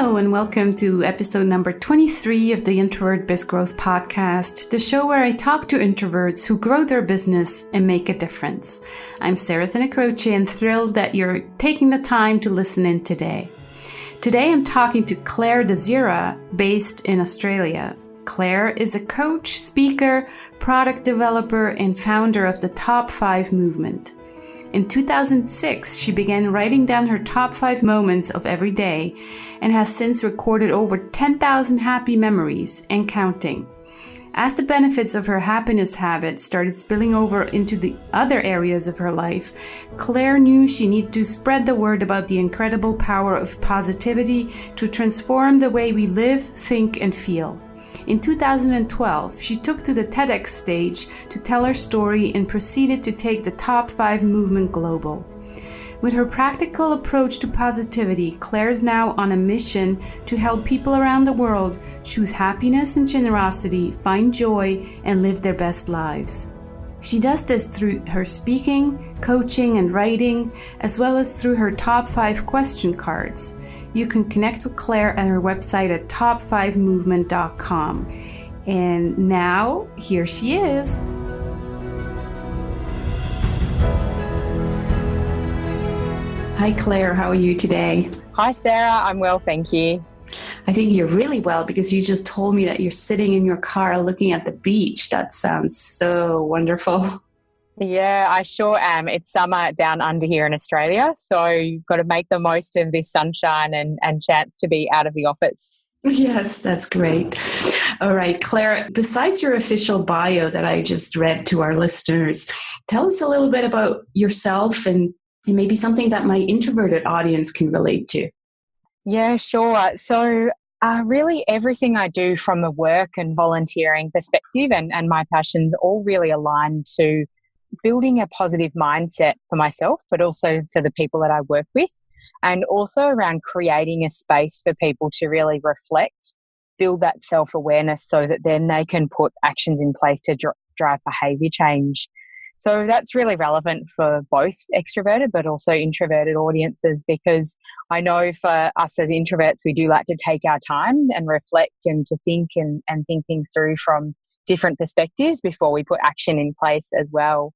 Hello and welcome to episode number 23 of the Introvert Biz Growth Podcast, the show where I talk to introverts who grow their business and make a difference. I'm Sarah Zinacroce and thrilled that you're taking the time to listen in today. Today I'm talking to Clare Desira, based in Australia. Clare is a coach, speaker, product developer, and founder of the Top 5 movement. In 2006, she began writing down her top 5 moments of every day and has since recorded over 10,000 happy memories and counting. As the benefits of her happiness habit started spilling over into the other areas of her life, Clare knew she needed to spread the word about the incredible power of positivity to transform the way we live, think, and feel. In 2012, she took to the TEDx stage to tell her story and proceeded to take the Top 5 movement global. With her practical approach to positivity, Clare is now on a mission to help people around the world choose happiness and generosity, find joy, and live their best lives. She does this through her speaking, coaching, and writing, as well as through her Top 5 question cards. You can connect with Clare at her website at top5movement.com. And now, here she is. Hi, Clare. How are you today? Hi, Sarah. I'm well, thank you. I think you're really well because you just told me that you're sitting in your car looking at the beach. That sounds so wonderful. Yeah, I sure am. It's summer down under here in Australia, so you've got to make the most of this sunshine and chance to be out of the office. Yes, that's great. All right, Clare, besides your official bio that I just read to our listeners, tell us a little bit about yourself and maybe something that my introverted audience can relate to. Yeah, sure. So really everything I do from a work and volunteering perspective and my passions all really align to building a positive mindset for myself, but also for the people that I work with, and also around creating a space for people to really reflect, build that self-awareness so that then they can put actions in place to drive behaviour change. So that's really relevant for both extroverted but also introverted audiences, because I know for us as introverts, we do like to take our time and reflect and to think and think things through from different perspectives before we put action in place as well.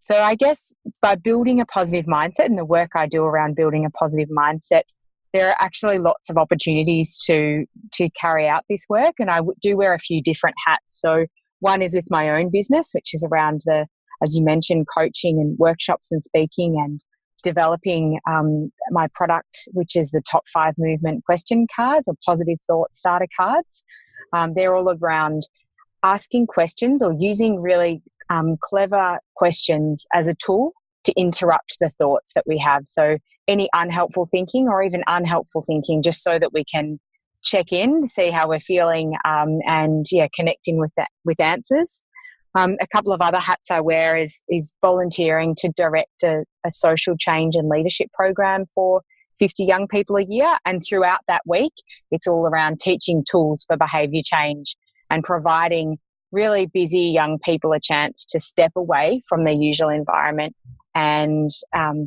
So I guess by building a positive mindset and the work I do around building a positive mindset, there are actually lots of opportunities to carry out this work. And I do wear a few different hats. So one is with my own business, which is around as you mentioned, coaching and workshops and speaking and developing my product, which is the Top 5 movement question cards or positive thought starter cards. They're all around asking questions or using really clever questions as a tool to interrupt the thoughts that we have. So any unhelpful thinking or even unhelpful thinking, just so that we can check in, see how we're feeling, and connecting with answers. A couple of other hats I wear is volunteering to direct a social change and leadership program for 50 young people a year. And throughout that week, it's all around teaching tools for behaviour change and providing really busy young people a chance to step away from their usual environment and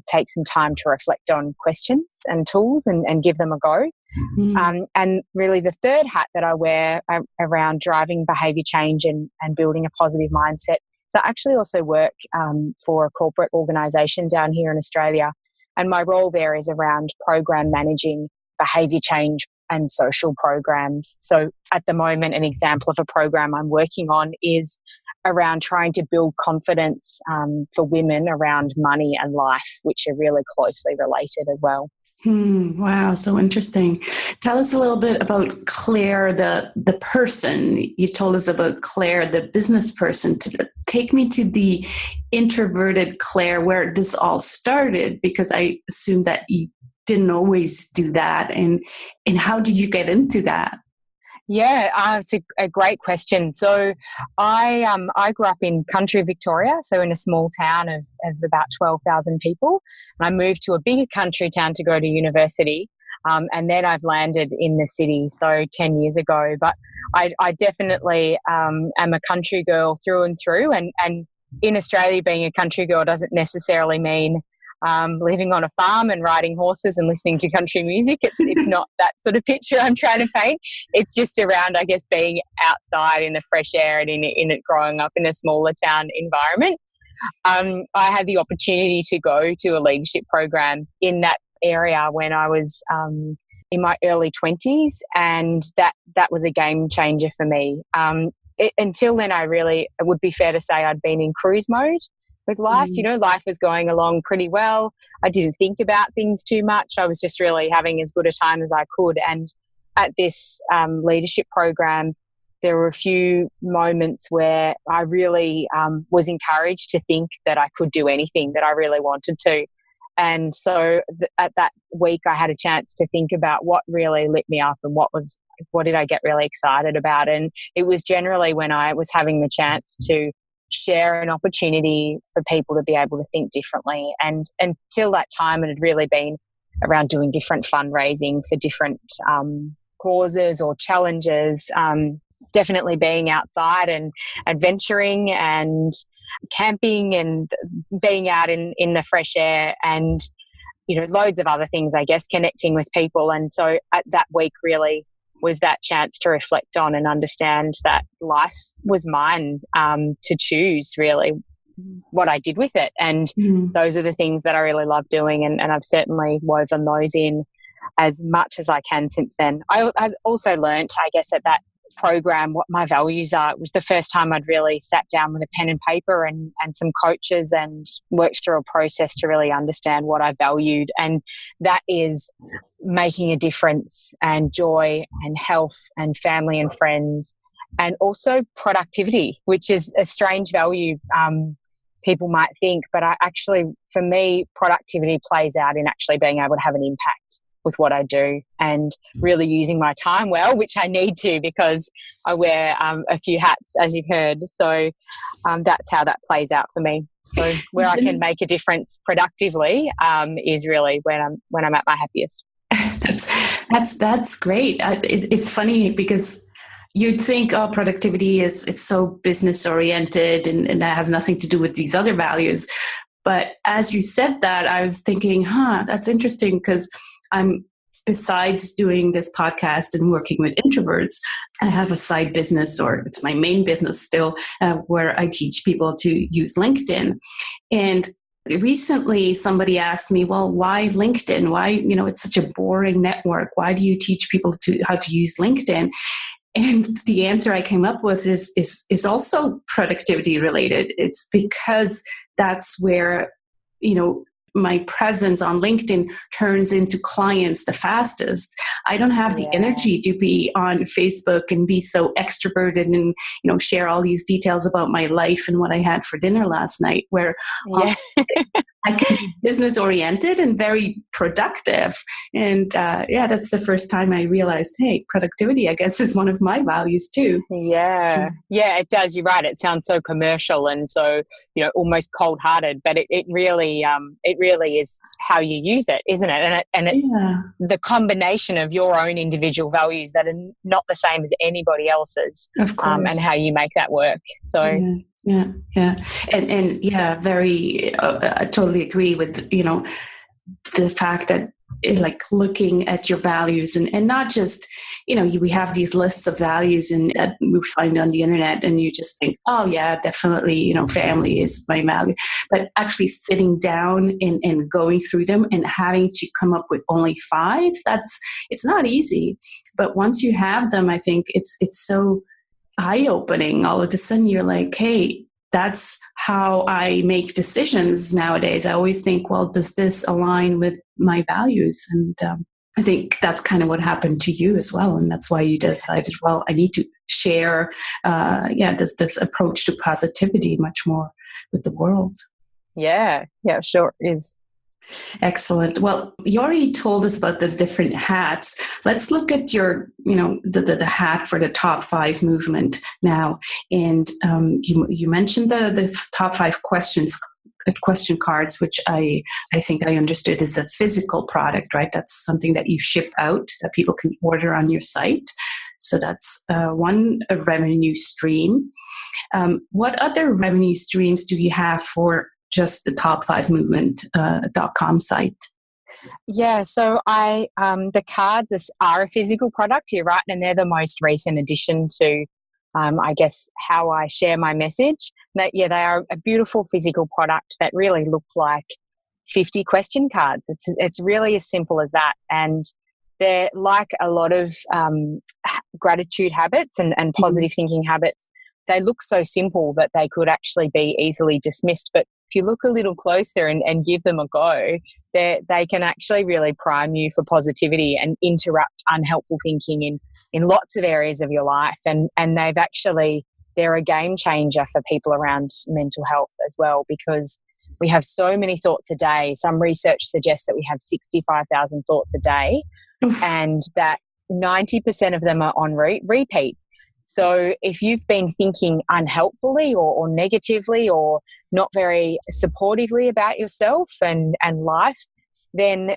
take some time to reflect on questions and tools and give them a go. Mm-hmm. And really the third hat that I wear around driving behaviour change and building a positive mindset. So I actually also work for a corporate organisation down here in Australia, and my role there is around program managing behaviour change and social programs. So at the moment, an example of a program I'm working on is around trying to build confidence for women around money and life, which are really closely related as well. Wow, so interesting. Tell us a little bit about Clare, the person. You told us about Clare, the business person. Take me to the introverted Clare, where this all started, because I assume that you didn't always do that. And how did you get into that? Yeah, it's a great question. So I grew up in country Victoria, so in a small town of about 12,000 people. And I moved to a bigger country town to go to university. And then I've landed in the city, so 10 years ago. But I definitely am a country girl through and through. And in Australia, being a country girl doesn't necessarily mean living on a farm and riding horses and listening to country music. It's not that sort of picture I'm trying to paint. It's just around, I guess, being outside in the fresh air and in it growing up in a smaller town environment. I had the opportunity to go to a leadership program in that area when I was in my early 20s, and that was a game changer for me. Until then, it would be fair to say I'd been in cruise mode with life. Life was going along pretty well. I didn't think about things too much. I was just really having as good a time as I could. And at this leadership program, there were a few moments where I really was encouraged to think that I could do anything that I really wanted to. And so at that week, I had a chance to think about what really lit me up and what did I get really excited about. And it was generally when I was having the chance to share an opportunity for people to be able to think differently. And until that time, it had really been around doing different fundraising for different causes or challenges, definitely being outside and adventuring and camping and being out in the fresh air and, loads of other things, I guess, connecting with people. And so at that week really was that chance to reflect on and understand that life was mine to choose really what I did with it. And those are the things that I really love doing. And I've certainly woven those in as much as I can since then. I also learnt, I guess, at that program what my values are. It was the first time I'd really sat down with a pen and paper and some coaches and worked through a process to really understand what I valued. And that is making a difference and joy and health and family and friends, and also productivity, which is a strange value people might think, but for me, productivity plays out in actually being able to have an impact with what I do and really using my time well, which I need to because I wear a few hats, as you've heard. So that's how that plays out for me. So where I can make a difference productively is really when I'm at my happiest. That's great. It's funny because you'd think, productivity it's so business oriented and that has nothing to do with these other values. But as you said that, I was thinking, that's interesting because besides doing this podcast and working with introverts, I have a side business, or it's my main business still, where I teach people to use LinkedIn. And recently somebody asked me, well, why LinkedIn? Why, it's such a boring network. Why do you teach people how to use LinkedIn? And the answer I came up with is also productivity related. It's because that's where, my presence on LinkedIn turns into clients the fastest. I don't have the energy to be on Facebook and be so extroverted and, share all these details about my life and what I had for dinner last night, where I can be business oriented and very productive. And that's the first time I realized, hey, productivity, I guess, is one of my values too. Yeah, it does. You're right. It sounds so commercial and so, almost cold hearted, but it really is how you use it, isn't it? And it's the combination of your own individual values that are not the same as anybody else's, of course, and how you make that work. So. Yeah. And very, I totally agree with, the fact that looking at your values and not just, we have these lists of values and that we find on the internet and you just think, oh yeah, definitely, family is my value, but actually sitting down and going through them and having to come up with only 5, it's not easy. But once you have them, I think it's so eye-opening. All of a sudden you're like, hey, that's how I make decisions nowadays. I always think, well, does this align with my values? And I think that's kind of what happened to you as well. And that's why you decided, well, I need to share this approach to positivity much more with the world. Yeah, sure is. Excellent. Well, you already told us about the different hats. Let's look at your, the hat for the top 5 movement now. And you mentioned the top 5 question cards, which I think I understood is a physical product, right? That's something that you ship out that people can order on your site. So that's one revenue stream. What other revenue streams do you have for just the top5movement.com site? Yeah, so the cards are a physical product, you're right, and they're the most recent addition to, I guess, how I share my message. They are a beautiful physical product that really look like 50 question cards. It's really as simple as that, and they're like a lot of gratitude habits and positive thinking habits. They look so simple that they could actually be easily dismissed, but if you look a little closer and give them a go, they can actually really prime you for positivity and interrupt unhelpful thinking in lots of areas of your life. And they're a game changer for people around mental health as well, because we have so many thoughts a day. Some research suggests that we have 65,000 thoughts a day. Oof. And that 90% of them are on repeat. So if you've been thinking unhelpfully or negatively or not very supportively about yourself and life, then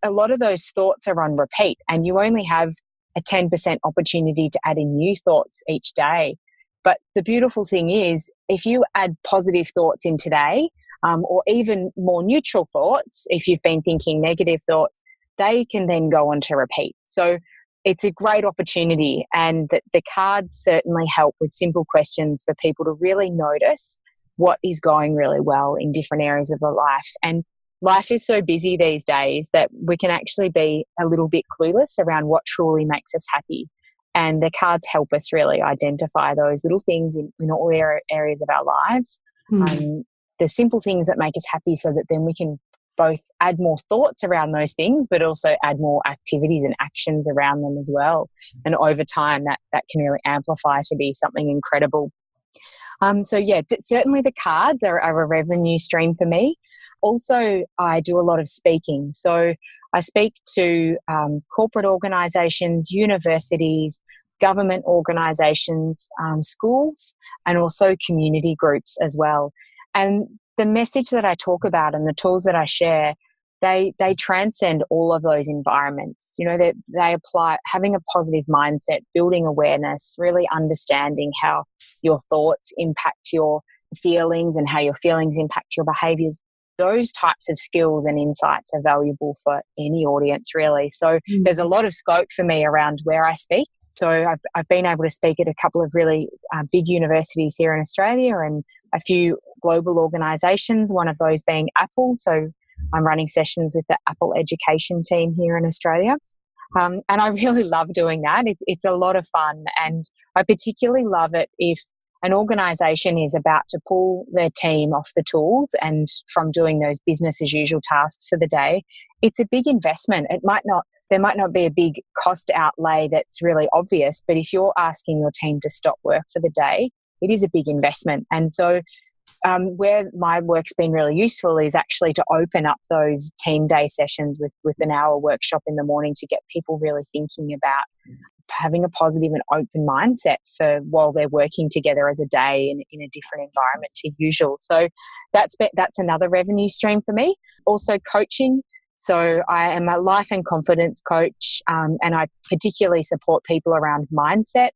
a lot of those thoughts are on repeat, and you only have a 10% opportunity to add in new thoughts each day. But the beautiful thing is, if you add positive thoughts in today, or even more neutral thoughts, if you've been thinking negative thoughts, they can then go on to repeat. So it's a great opportunity, and the cards certainly help with simple questions for people to really notice what is going really well in different areas of their life. And life is so busy these days that we can actually be a little bit clueless around what truly makes us happy. And the cards help us really identify those little things in all areas of our lives. The simple things that make us happy, so that then we can both add more thoughts around those things, but also add more activities and actions around them as well. And over time, that can really amplify to be something incredible. Certainly the cards are a revenue stream for me. Also, I do a lot of speaking. So I speak to corporate organisations, universities, government organisations, schools, and also community groups as well. And the message that I talk about and the tools that I share, they transcend all of those environments. You know, they apply having a positive mindset, building awareness, really understanding how your thoughts impact your feelings and how your feelings impact your behaviours. Those types of skills and insights are valuable for any audience, really. So there's a lot of scope for me around where I speak. So I've been able to speak at a couple of really big universities here in Australia and a few global organisations, one of those being Apple. So I'm running sessions with the Apple education team here in Australia. And I really love doing that. It's a lot of fun. And I particularly love it if an organisation is about to pull their team off the tools and from doing those business as usual tasks for the day. It's a big investment. There might not be a big cost outlay that's really obvious, but if you're asking your team to stop work for the day, it is a big investment. And so where my work's been really useful is actually to open up those team day sessions with an hour workshop in the morning to get people really thinking about having a positive and open mindset for while they're working together as a day in a different environment to usual. So that's another revenue stream for me. Also coaching. So I am a life and confidence coach, and I particularly support people around mindset.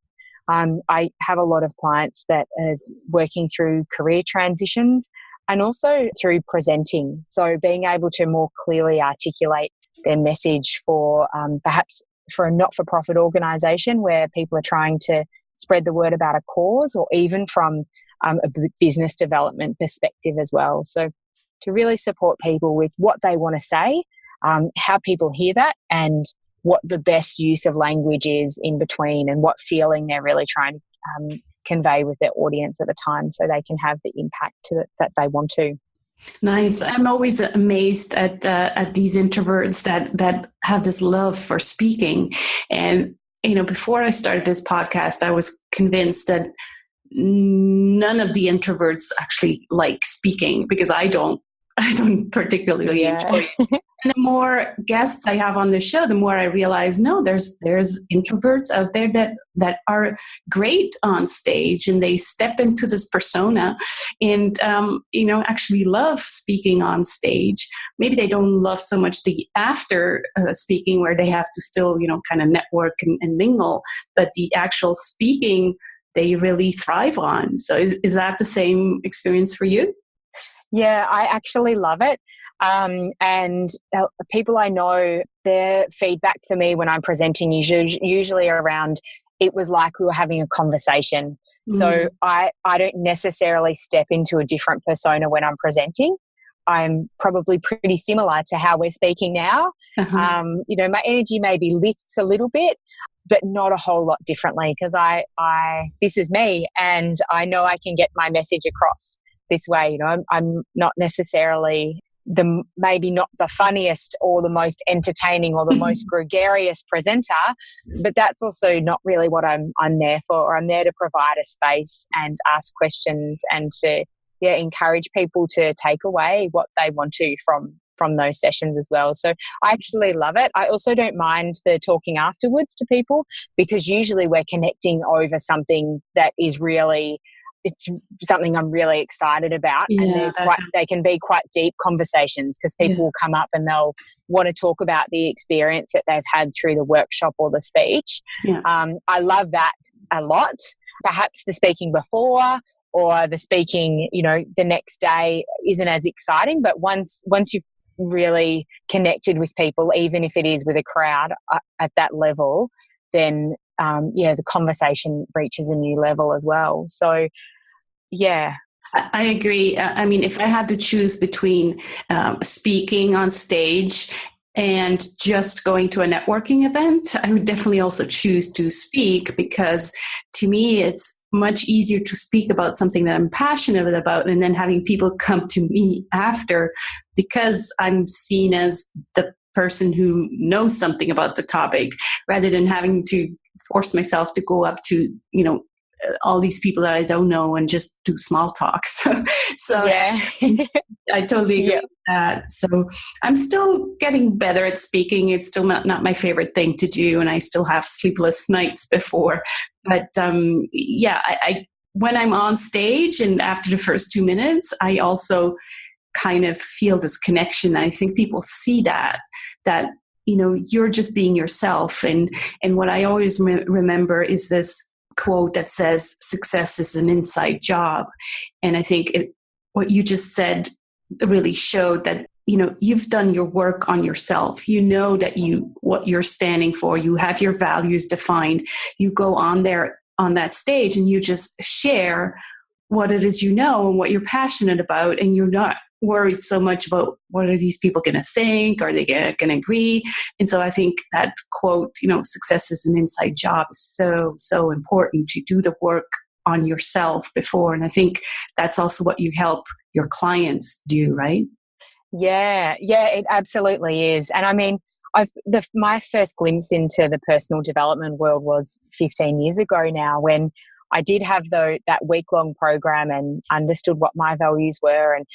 I have a lot of clients that are working through career transitions and also through presenting. So being able to more clearly articulate their message for perhaps for a not-for-profit organisation where people are trying to spread the word about a cause, or even from a business development perspective as well. So to really support people with what they want to say, how people hear that, and what the best use of language is in between, and what feeling they're really trying to convey with their audience at the time, so they can have the impact that they want to. Nice. I'm always amazed at these introverts that have this love for speaking. And, you know, before I started this podcast, I was convinced that none of the introverts actually like speaking, because I don't particularly enjoy it. And the more guests I have on the show, the more I realize, no, there's introverts out there that are great on stage, and they step into this persona and, actually love speaking on stage. Maybe they don't love so much the after speaking, where they have to still, kind of network and mingle, but the actual speaking, they really thrive on. So is that the same experience for you? Yeah, I actually love it. And people I know, their feedback for me when I'm presenting is usually around, it was like we were having a conversation. So I don't necessarily step into a different persona when I'm presenting. I'm probably pretty similar to how we're speaking now. Uh-huh. My energy maybe lifts a little bit, but not a whole lot differently, because this is me, and I know I can get my message across this way. I'm not necessarily maybe not the funniest or the most entertaining or the most gregarious presenter, but that's also not really what I'm there for. I'm there to provide a space and ask questions and to encourage people to take away what they want to from those sessions as well. So I actually love it. I also don't mind the talking afterwards to people, because usually we're connecting over something that is really, it's something I'm really excited about. Yeah, And they can be quite deep conversations, because people will come up and they'll want to talk about the experience that they've had through the workshop or the speech. yeah. I love that a lot. Perhaps the speaking before or the speaking, the next day isn't as exciting, but once you've really connected with people, even if it is with a crowd at that level, then the conversation reaches a new level as well. So yeah. I agree. I mean, if I had to choose between speaking on stage and just going to a networking event, I would definitely also choose to speak, because to me, it's much easier to speak about something that I'm passionate about, and then having people come to me after, because I'm seen as the person who knows something about the topic, rather than having to force myself to go up to, all these people that I don't know and just do small talk. So yeah. I totally agree with that. So I'm still getting better at speaking. It's still not my favorite thing to do, and I still have sleepless nights before. But I when I'm on stage and after the first 2 minutes, I also kind of feel this connection. I think people see that you're just being yourself. And what I always remember is this quote that says, "Success is an inside job." And I think what you just said really showed that, you've done your work on yourself. You know that what you're standing for, you have your values defined. You go on there on that stage and you just share what it is and what you're passionate about, and you're not worried so much about what are these people going to think, are they going to agree. And so I think that quote, success is an inside job, is so important to do the work on yourself before. And I think that's also what you help your clients do, right? Yeah, it absolutely is. And I mean, my first glimpse into the personal development world was 15 years ago now, when I did have that week-long program and understood what my values were. And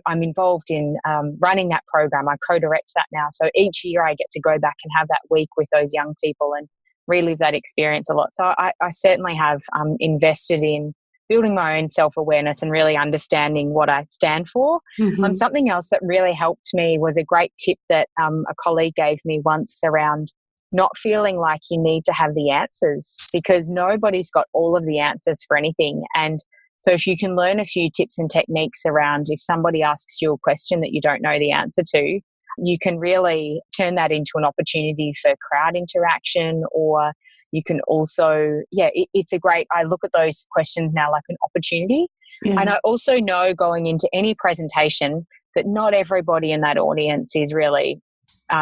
I'm involved in running that program. I co-direct that now. So each year I get to go back and have that week with those young people and relive that experience a lot. So I certainly have invested in building my own self-awareness and really understanding what I stand for. Mm-hmm. Something else that really helped me was a great tip that a colleague gave me once around not feeling like you need to have the answers, because nobody's got all of the answers for anything. And so if you can learn a few tips and techniques around, if somebody asks you a question that you don't know the answer to, you can really turn that into an opportunity for crowd interaction. Or you can also, I look at those questions now like an opportunity. Yeah. And I also know going into any presentation that not everybody in that audience is really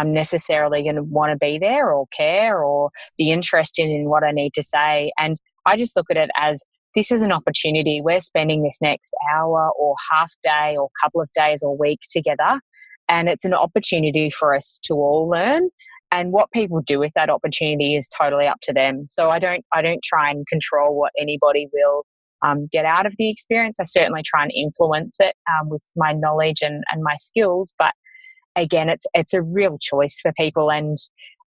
necessarily going to want to be there or care or be interested in what I need to say. And I just look at it as, this is an opportunity. We're spending this next hour or half day or couple of days or week together, and it's an opportunity for us to all learn. And what people do with that opportunity is totally up to them. So I don't try and control what anybody will get out of the experience. I certainly try and influence it with my knowledge and my skills, but again, it's a real choice for people. And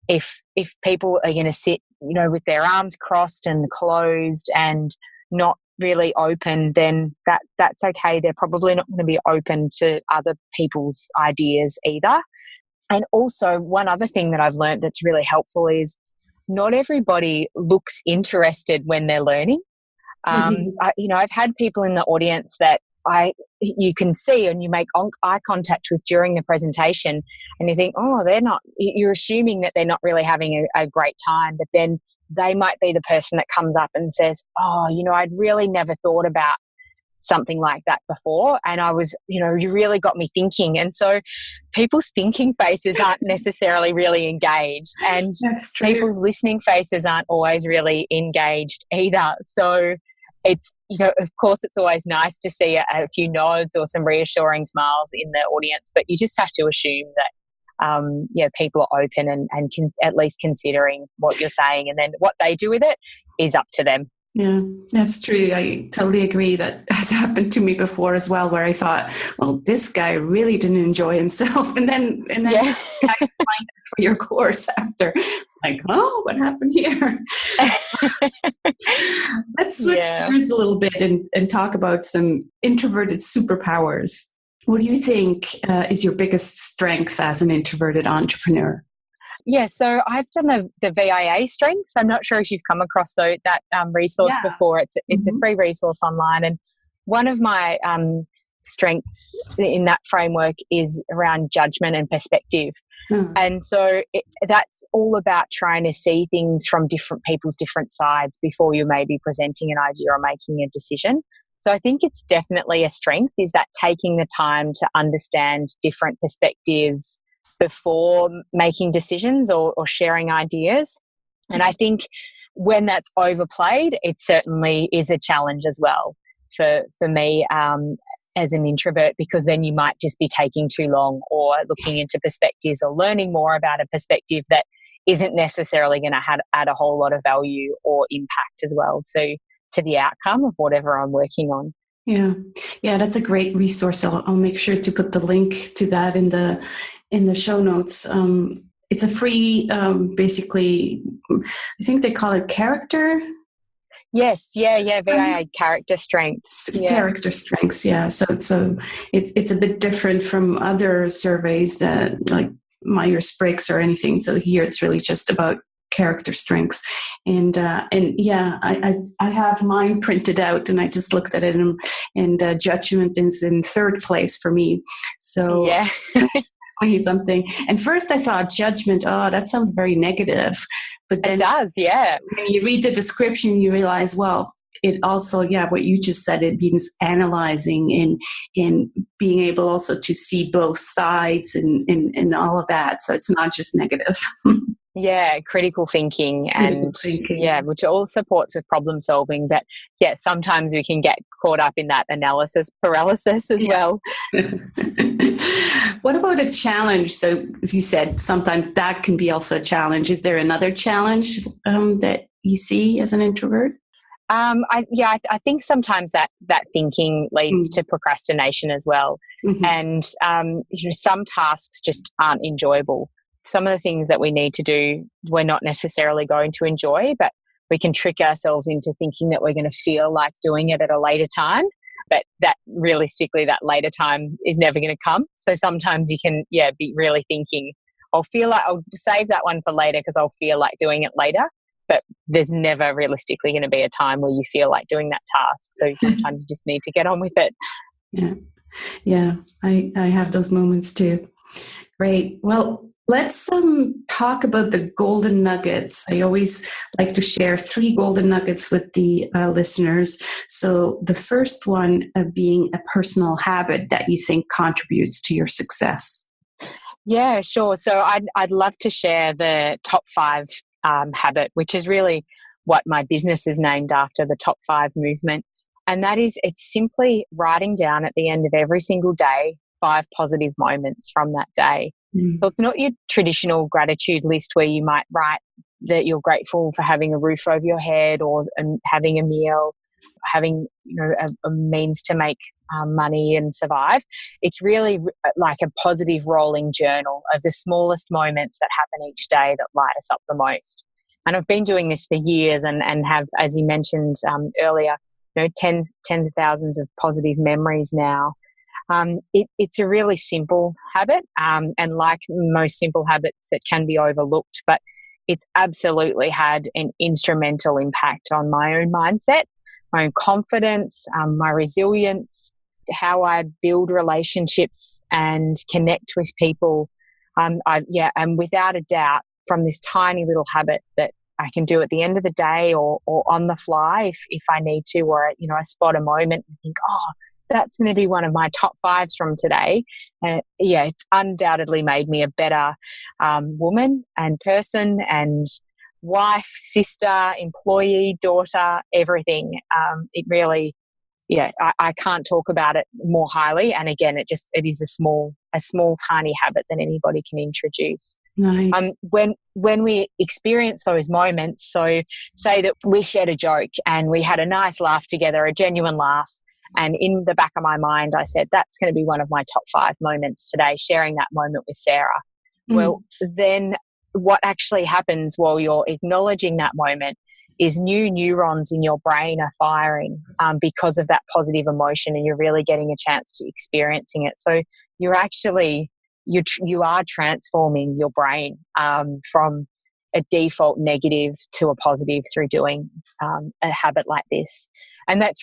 if people are going to sit, with their arms crossed and closed and not really open, then that's okay. They're probably not going to be open to other people's ideas either. And also, one other thing that I've learned that's really helpful is not everybody looks interested when they're learning. I've had people in the audience that you can see and you make eye contact with during the presentation, and you think, oh, you're assuming that they're not really having a great time, but then they might be the person that comes up and says, oh, I'd really never thought about something like that before, and I was, you really got me thinking. And so people's thinking faces aren't necessarily really engaged, and people's listening faces aren't always really engaged either. So it's, of course it's always nice to see a few nods or some reassuring smiles in the audience, but you just have to assume that people are open and at least considering what you're saying, and then what they do with it is up to them. Yeah, that's true. I totally agree. That has happened to me before as well, where I thought, well, this guy really didn't enjoy himself. And then I signed up for your course after, like, oh, what happened here? Let's switch gears a little bit and talk about some introverted superpowers. What do you think is your biggest strength as an introverted entrepreneur? Yeah, so I've done the VIA strengths. I'm not sure if you've come across that resource before. It's a free resource online, and one of my strengths in that framework is around judgment and perspective. And so that's all about trying to see things from different people's different sides before you may be presenting an idea or making a decision. So I think it's definitely a strength, is that taking the time to understand different perspectives before making decisions or sharing ideas. And I think when that's overplayed, it certainly is a challenge as well for me as an introvert, because then you might just be taking too long or looking into perspectives or learning more about a perspective that isn't necessarily going to add a whole lot of value or impact as well to the outcome of whatever I'm working on. Yeah, that's a great resource. I'll make sure to put the link to that in the show notes. It's a free, basically, I think they call it character. Yes, VIA character strengths. Character strengths, yeah. So it's a bit different from other surveys that like Myers-Briggs or anything. So here it's really just about character strengths, and I have mine printed out, and I just looked at it, and judgment is in third place for me. So it's definitely something. And first I thought judgment, that sounds very negative, but then it does, yeah. When you read the description, you realize, well, it also, what you just said, it means analyzing and being able also to see both sides and all of that. So it's not just negative. Yeah, critical thinking, which all supports with problem solving. But sometimes we can get caught up in that analysis paralysis as well. What about a challenge? So as you said, sometimes that can be also a challenge. Is there another challenge that you see as an introvert? I think sometimes that thinking leads to procrastination as well. And some tasks just aren't enjoyable. Some of the things that we need to do, we're not necessarily going to enjoy, but we can trick ourselves into thinking that we're going to feel like doing it at a later time. But that realistically, that later time is never going to come. So sometimes you can, be really thinking, I'll save that one for later because I'll feel like doing it later. But there's never realistically going to be a time where you feel like doing that task. So sometimes you just need to get on with it. Yeah, I have those moments too. Great. Well, let's talk about the golden nuggets. I always like to share 3 golden nuggets with the listeners. So the first one being a personal habit that you think contributes to your success. Yeah, sure. So I'd love to share the top 5 habit, which is really what my business is named after, the top 5 movement. And that is, it's simply writing down at the end of every single day 5 positive moments from that day. So it's not your traditional gratitude list where you might write that you're grateful for having a roof over your head or having a meal, having a means to make money and survive. It's really like a positive rolling journal of the smallest moments that happen each day that light us up the most. And I've been doing this for years and have, as you mentioned earlier, tens of thousands of positive memories now. It's a really simple habit, and like most simple habits, it can be overlooked, but it's absolutely had an instrumental impact on my own mindset, my own confidence, my resilience, how I build relationships and connect with people. And without a doubt, from this tiny little habit that I can do at the end of the day or on the fly if I need to, or, I spot a moment and think, oh, that's going to be one of my top 5s from today. It's undoubtedly made me a better woman and person and wife, sister, employee, daughter, everything. It really, I can't talk about it more highly. And again, it is a small, tiny habit that anybody can introduce. Nice. When we experience those moments, so say that we shared a joke and we had a nice laugh together, a genuine laugh, and in the back of my mind, I said, that's going to be one of my top 5 moments today, sharing that moment with Sarah. Well, then what actually happens while you're acknowledging that moment is new neurons in your brain are firing because of that positive emotion, and you're really getting a chance to experiencing it. So you're actually, you are transforming your brain from a default negative to a positive through doing a habit like this. And that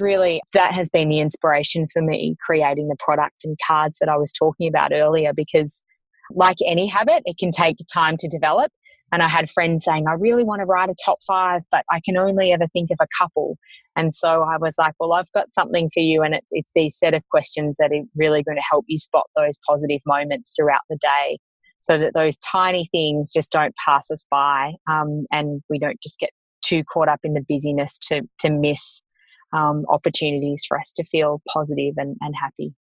has been the inspiration for me creating the product and cards that I was talking about earlier, because like any habit, it can take time to develop. And I had friends saying, I really want to write a top 5, but I can only ever think of a couple. And so I was like, well, I've got something for you. And it's these set of questions that are really going to help you spot those positive moments throughout the day, so that those tiny things just don't pass us by, and we don't just get too caught up in the busyness to miss opportunities for us to feel positive and happy.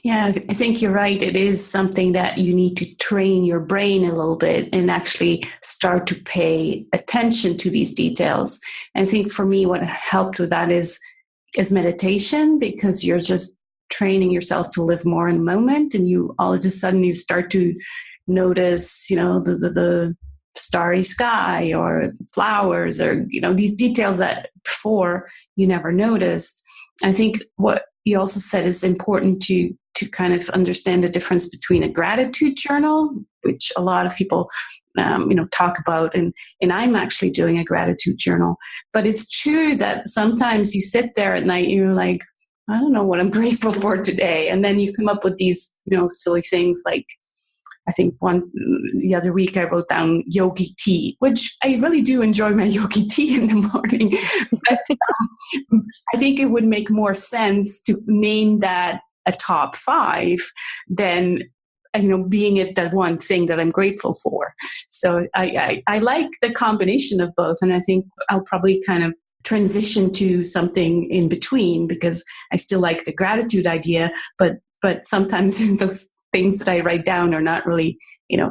Yeah, I think you're right. It is something that you need to train your brain a little bit and actually start to pay attention to these details. And I think for me, what helped with that is meditation, because you're just training yourself to live more in the moment, and you all of a sudden you start to notice, the starry sky or flowers or, these details that before you never noticed. I think what you also said is important to kind of understand the difference between a gratitude journal, which a lot of people, talk about. And I'm actually doing a gratitude journal. But it's true that sometimes you sit there at night and you're like, I don't know what I'm grateful for today. And then you come up with these, silly things like, I think the other week I wrote down yogi tea, which I really do enjoy my yogi tea in the morning. But I think it would make more sense to name that a top 5 than, being it that one thing that I'm grateful for. So I like the combination of both. And I think I'll probably kind of transition to something in between, because I still like the gratitude idea, but sometimes those things that I write down are not really,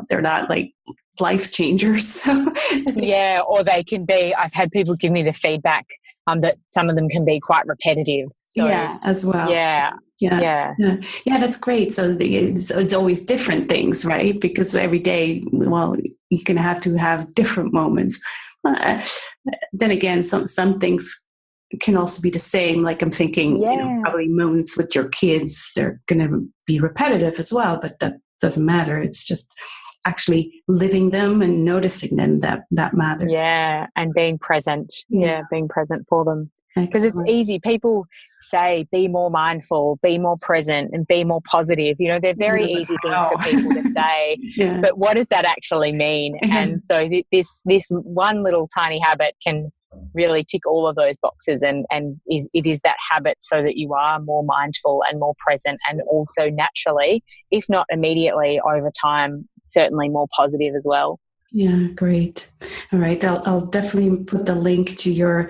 they're not like life changers. So yeah, or they can be, I've had people give me the feedback that some of them can be quite repetitive. So, yeah, as well. Yeah, that's great. So it's always different things, right? Because every day, well, you're going to have different moments. Then again, some things can also be the same. Like I'm thinking, probably moments with your kids, they're going to be repetitive as well, but that doesn't matter. It's just actually living them and noticing them that matters. Yeah, and being present. Yeah, being present for them. Because it's easy. People say, be more mindful, be more present, and be more positive. They're very easy things for people to say, but what does that actually mean? And so this one little tiny habit can really tick all of those boxes, and it is that habit so that you are more mindful and more present, and also naturally, if not immediately, over time, certainly more positive as well. Yeah, great. All right. I'll definitely put the link to your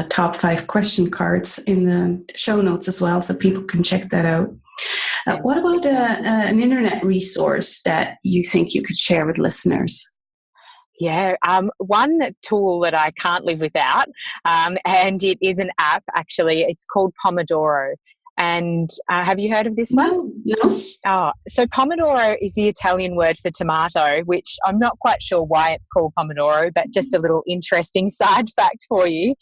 top 5 question cards in the show notes as well, so people can check that out. What about an internet resource that you think you could share with listeners? Yeah, one tool that I can't live without, and it is an app, actually. It's called Pomodoro. And have you heard of this one? No. Oh, so Pomodoro is the Italian word for tomato, which I'm not quite sure why it's called Pomodoro, but just a little interesting side fact for you.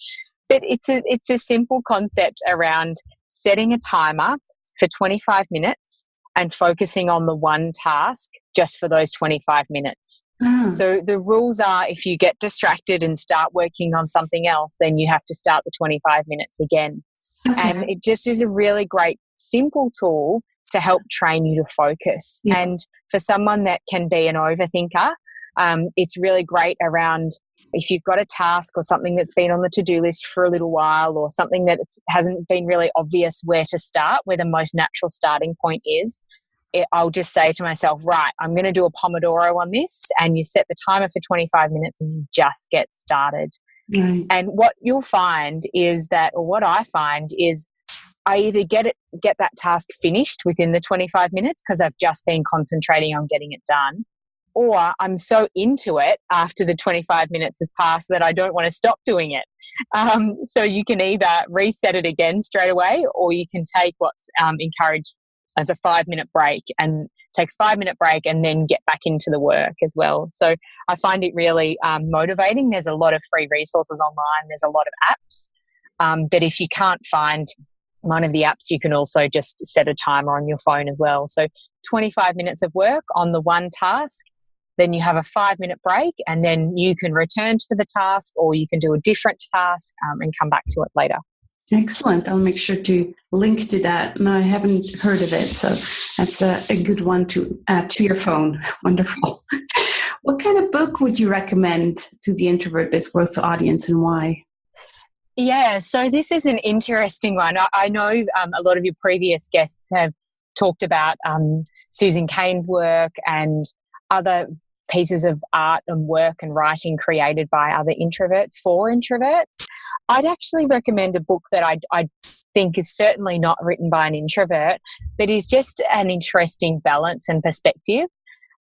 But it's a simple concept around setting a timer for 25 minutes and focusing on the one task just for those 25 minutes. So the rules are, if you get distracted and start working on something else, then you have to start the 25 minutes again. Okay. And it just is a really great, simple tool to help train you to focus. Yeah. And for someone that can be an overthinker, it's really great around if you've got a task or something that's been on the to-do list for a little while, or something that hasn't been really obvious where to start, where the most natural starting point is. I'll just say to myself, right, I'm going to do a Pomodoro on this, and you set the timer for 25 minutes and you just get started. Right. And what you'll find is that, or what I find is, I either get that task finished within the 25 minutes because I've just been concentrating on getting it done, or I'm so into it after the 25 minutes has passed that I don't want to stop doing it. So you can either reset it again straight away, or you can take what's encouraged as a 5-minute break, and take a 5-minute break and then get back into the work as well. So I find it really motivating. There's a lot of free resources online. There's a lot of apps. But if you can't find one of the apps, you can also just set a timer on your phone as well. So 25 minutes of work on the one task, then you have a 5-minute break, and then you can return to the task, or you can do a different task and come back to it later. Excellent. I'll make sure to link to that. No, I haven't heard of it. So that's a good one to add to your phone. Wonderful. What kind of book would you recommend to the Introvert Biz Growth audience, and why? Yeah, so this is an interesting one. I know a lot of your previous guests have talked about Susan Cain's work and other pieces of art and work and writing created by other introverts for introverts. I'd actually recommend a book that I think is certainly not written by an introvert, but is just an interesting balance and perspective.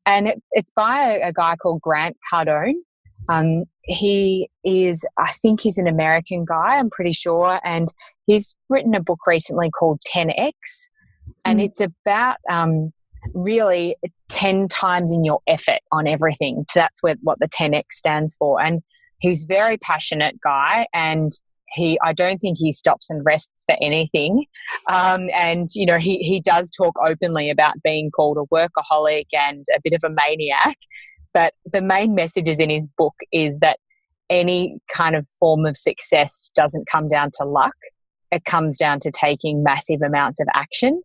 And it's by a guy called Grant Cardone. He is, I think he's an American guy, I'm pretty sure, and he's written a book recently called 10X, and it's about really 10 times in your effort on everything. So that's what the 10X stands for. And he's a very passionate guy, and I don't think he stops and rests for anything. And, you know, he does talk openly about being called a workaholic and a bit of a maniac. But the main messages in his book is that any kind of form of success doesn't come down to luck. It comes down to taking massive amounts of action.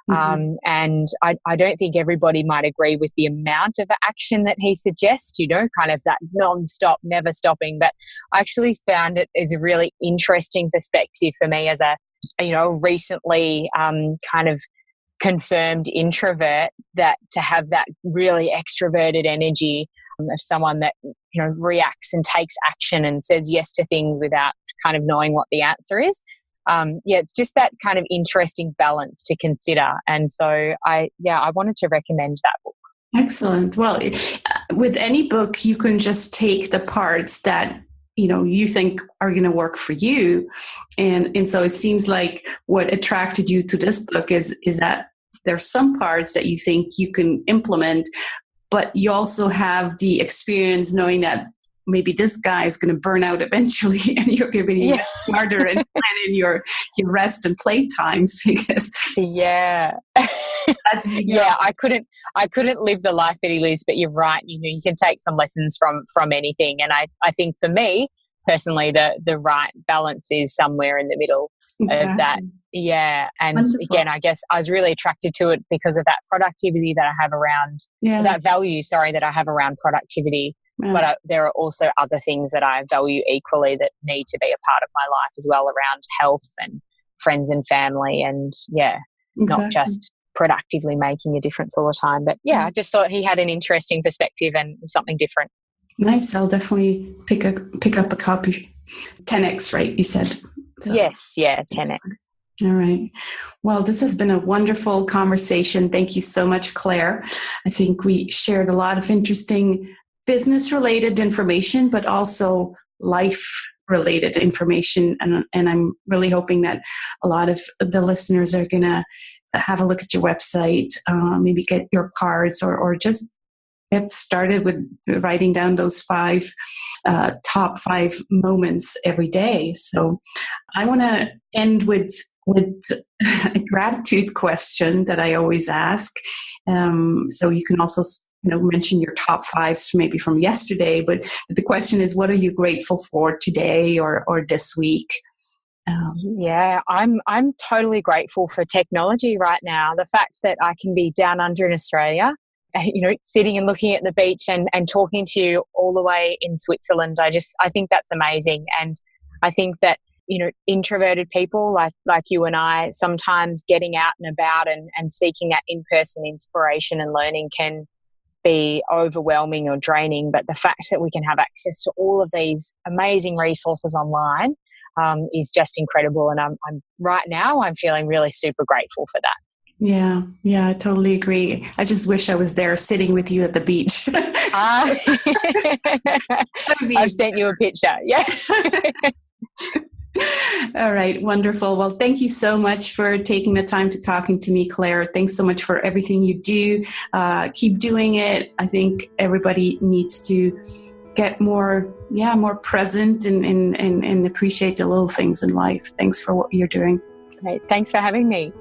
And I don't think everybody might agree with the amount of action that he suggests, you know, kind of that non-stop, never stopping. But I actually found it as a really interesting perspective for me as a, you know, recently kind of confirmed introvert, that to have that really extroverted energy of someone that, you know, reacts and takes action and says yes to things without kind of knowing what the answer is. It's just that kind of interesting balance to consider. And so I wanted to recommend that book. Excellent. Well, with any book, you can just take the parts that, you know, you think are going to work for you. And so it seems like what attracted you to this book is that there's some parts that you think you can implement, but you also have the experience knowing that maybe this guy is going to burn out eventually, and you're going to be much smarter and planning your rest and play times, because as we know. I couldn't live the life that he lives. But you're right. You know, you can take some lessons from anything, and I think for me personally, the right balance is somewhere in the middle of that. Yeah, and wonderful. Again, I guess I was really attracted to it because of that productivity that I have around that value. That I have around productivity. Yeah. But there are also other things that I value equally that need to be a part of my life as well, around health and friends and family, and not just productively making a difference all the time. But I just thought he had an interesting perspective and something different. Nice. I'll definitely pick up a copy. 10X, right? You said. So. Yes. Yeah. 10X. All right. Well, this has been a wonderful conversation. Thank you so much, Claire. I think we shared a lot of interesting business-related information, but also life-related information. And I'm really hoping that a lot of the listeners are going to have a look at your website, maybe get your cards, or just get started with writing down those top 5 moments every day. So I want to end with a gratitude question that I always ask. So you can also mention your top 5s maybe from yesterday, but the question is, what are you grateful for today or this week? Yeah, I'm totally grateful for technology right now. The fact that I can be down under in Australia, sitting and looking at the beach and talking to you all the way in Switzerland. I think that's amazing. And I think that, introverted people like you and I, sometimes getting out and about and seeking that in-person inspiration and learning can be overwhelming or draining. But the fact that we can have access to all of these amazing resources online is just incredible. And I'm feeling really super grateful for that. Yeah, I totally agree. I just wish I was there sitting with you at the beach. I've sent you a picture. Yeah. All right, wonderful. Well, thank you so much for taking the time to talking to me, Clare. Thanks so much for everything you do. Keep doing it. I think everybody needs to get more present and appreciate the little things in life. Thanks for what you're doing. Great. Thanks for having me.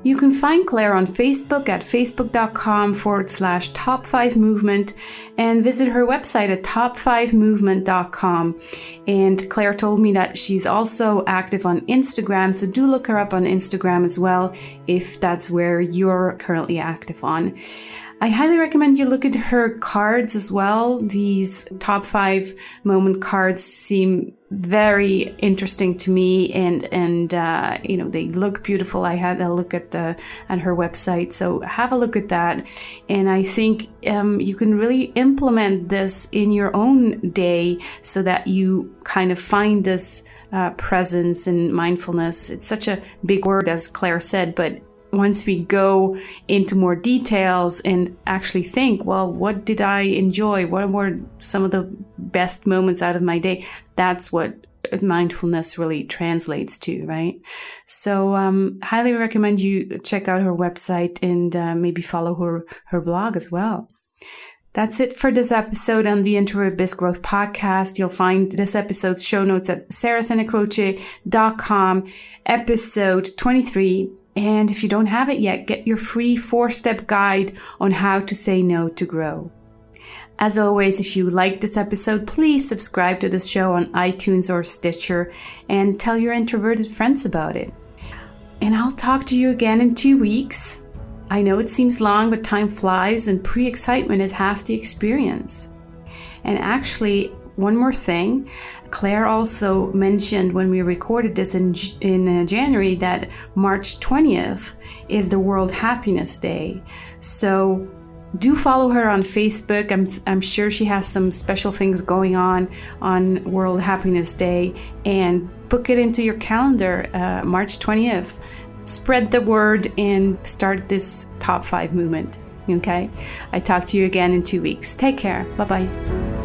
You can find Clare on Facebook at facebook.com/top5movement and visit her website at top5movement.com. And Clare told me that she's also active on Instagram, so do look her up on Instagram as well if that's where you're currently active on. I highly recommend you look at her cards as well. These top 5 moment cards seem very interesting to me, and they look beautiful. I had a look at her website, so have a look at that. And I think you can really implement this in your own day so that you kind of find this presence and mindfulness. It's such a big word, as Clare said, but once we go into more details and actually think, well, what did I enjoy? What were some of the best moments out of my day? That's what mindfulness really translates to, right? So highly recommend you check out her website and maybe follow her blog as well. That's it for this episode on the Introvert Biz Growth Podcast. You'll find this episode's show notes at sarahsenecroce.com, episode 23. And if you don't have it yet, get your free 4-step guide on how to say no to grow. As always, if you like this episode, please subscribe to this show on iTunes or Stitcher and tell your introverted friends about it. And I'll talk to you again in 2 weeks. I know it seems long, but time flies and pre-excitement is half the experience. And actually, one more thing, Clare also mentioned when we recorded this in January that March 20th is the World Happiness Day. So do follow her on Facebook. I'm sure she has some special things going on World Happiness Day, and book it into your calendar, March 20th. Spread the word and start this top 5 movement. Okay? I talk to you again in 2 weeks. Take care. Bye-bye.